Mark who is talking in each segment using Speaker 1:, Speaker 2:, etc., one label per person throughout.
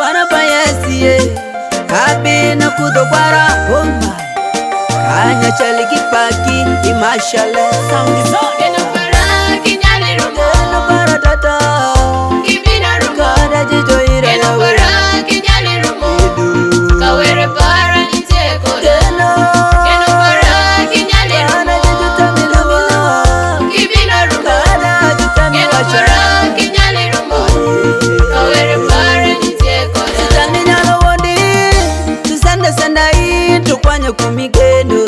Speaker 1: Kwana payesie kabina kudokwara bomba kanya chaliki paki imashale
Speaker 2: Geno para kinyali rumo
Speaker 1: Geno para tata
Speaker 2: Kibina rumo
Speaker 1: Kada jijo ira
Speaker 2: Geno para kinyali rumo Kawere para niteko
Speaker 1: Geno
Speaker 2: para kinyali rumo
Speaker 1: Kada jijo tamilumilo
Speaker 2: Kibina rumo
Speaker 1: Kada jijo
Speaker 2: Geno para kinyali rumo Kawere para niteko
Speaker 1: Tangi nyalo wondi Tusende sendai tukwanye kumigeno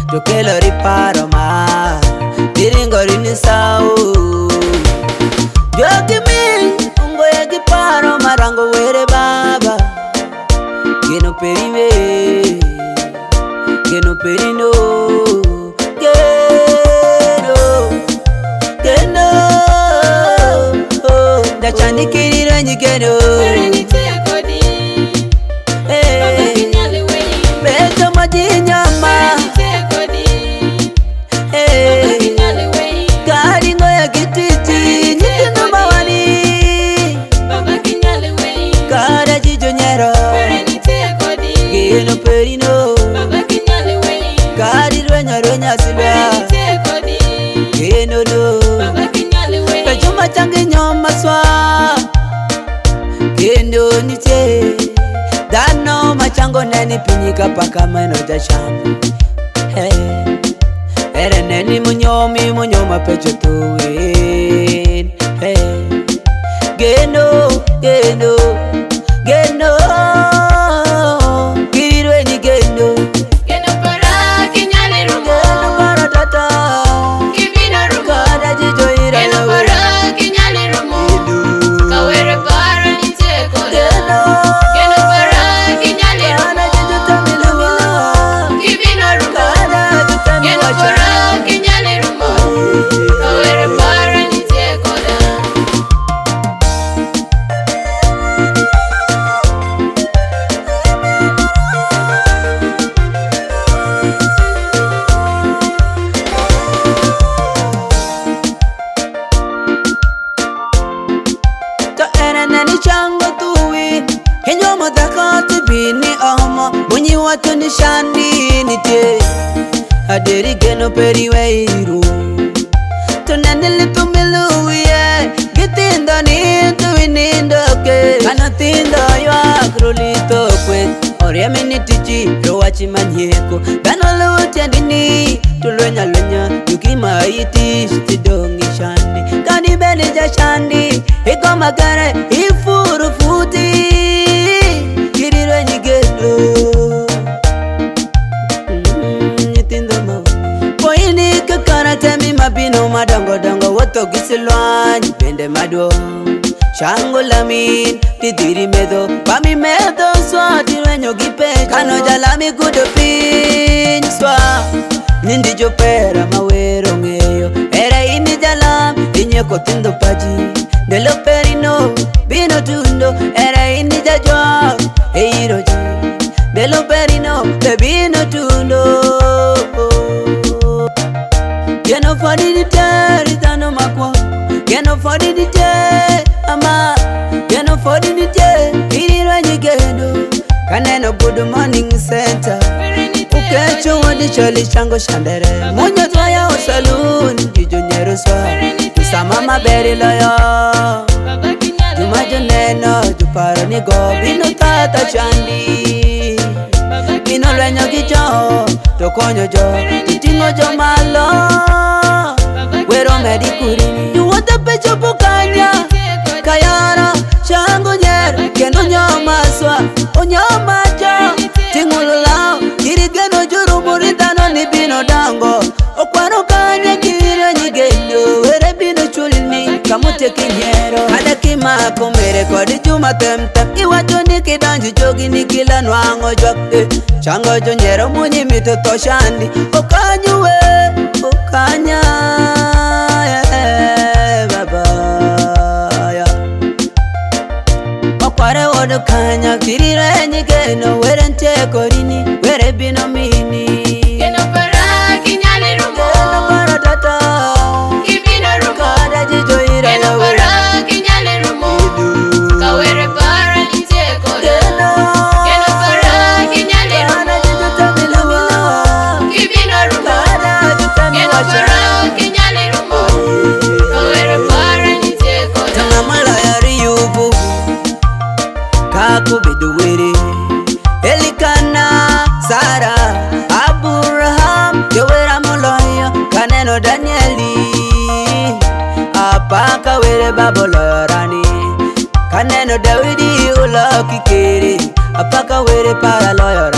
Speaker 1: Tukelo riparo ma Diringo rinisao Jogi mi Ungo ya giparo marango were baba Geno periwe Geno perino Geno Dachani kirira nyigeno
Speaker 2: Para niteko di Baba kinyali wei
Speaker 1: Beto majinyama
Speaker 2: Niteko di Baba
Speaker 1: Hey
Speaker 2: kinyali wei
Speaker 1: Karingo ya kititi Nyitino mawani
Speaker 2: Baba kinyali wei
Speaker 1: Kada jijo nyero
Speaker 2: Para niteko di
Speaker 1: Geno perino
Speaker 2: Baba kinyali wei
Speaker 1: Kari rwenya
Speaker 2: Para
Speaker 1: silwa
Speaker 2: niteko di
Speaker 1: Geno no
Speaker 2: Baba kinyali wei
Speaker 1: Kachuma changi nyoma swa Geno nite Dano machango neni pinyika paka meno jashami Hey Ere neni munyoma pecho tuwin Hey Geno Geno Kirirwe ni geno
Speaker 2: Geno para kinyali rumo
Speaker 1: Geno para tata
Speaker 2: Kibina rumo
Speaker 1: Kada jijo ira
Speaker 2: Geno para kinyali rumo Kawere para niteko
Speaker 1: Geno
Speaker 2: Geno para kinyali
Speaker 1: Kada
Speaker 2: rumo
Speaker 1: jijo tamilumilo
Speaker 2: Kibina rumo
Speaker 1: Kada jijo
Speaker 2: Geno
Speaker 1: tamiwacha
Speaker 2: para kinyali rumo Kawere para niteko
Speaker 1: To ere neni chango tuwi Kenyo modakoti bini omo Munyi watu ni shandi nite Aderi geno periwe iru To neni litu miluye Gitindo ni tuwi nindoke Kana tindo ywa krulito kwe Oriemi ni tichi rowachi manyeko Gano luti andini Tulwenya Yukima iti stidongi shandi Kani beli ja shandi Iko magare ifuru futi Kirirwe nyigendo Nyitindo mo Poini kakara temi mabino madongo Woto gisilwany bende madwo Shango lamin tidiri medo Pami medo swa tirwenyo gipe Kano jalami kudo piny swa Nindi jopera mawero ng'eyo Era ini jalam inyeko tindo paji Delo perino bino tundo Era ini jajwa eiro ji Delo perino bino tundo Geno fodi di teri tano makwa Geno fodi di te ama Geno fodi di te Irirwa nyigendo Kaneno good morning center Ukecho wadi choli chango shandere Munyo twaya o saloon Jijo nyero swa Usama maberi loyo
Speaker 2: Baba kinyali
Speaker 1: Jumajo neno Juparo ni go Bino tata chandi Bino lwenyo gijo Tokonyo jo Titingo jo malo Wero medi kurini Yuwata pecho bukanya Kayara Chango nyer Keno nyoma swa Onyoma jo Tingululao Kirigeno juru muridano ni bino dango Okwano kanya kirire nyigendo Were bino chulini Kamute kinyero Hada kima kumere kodi juma temtem Iwajo ni kidanji jogi ni kila nwango jwak Chango jo nyero munyi mito toshandi Okanyuwe Okanya Baba Okware wodo kanya kirire nyigendo Were nte korini Were bino mini
Speaker 2: Geno para kinyali rumo
Speaker 1: Geno para tata
Speaker 2: Kibina rumo
Speaker 1: Kada jijo ira
Speaker 2: Geno para kinyali rumo Kawere para
Speaker 1: pacha Tanga malayari yubu Kaku biduwiri Elikana Sara Abraham Kewera muloyo Kaneno Danieli Apaka were baboloyo rani Kaneno Dawidi ulo kikiri Apaka were para loyo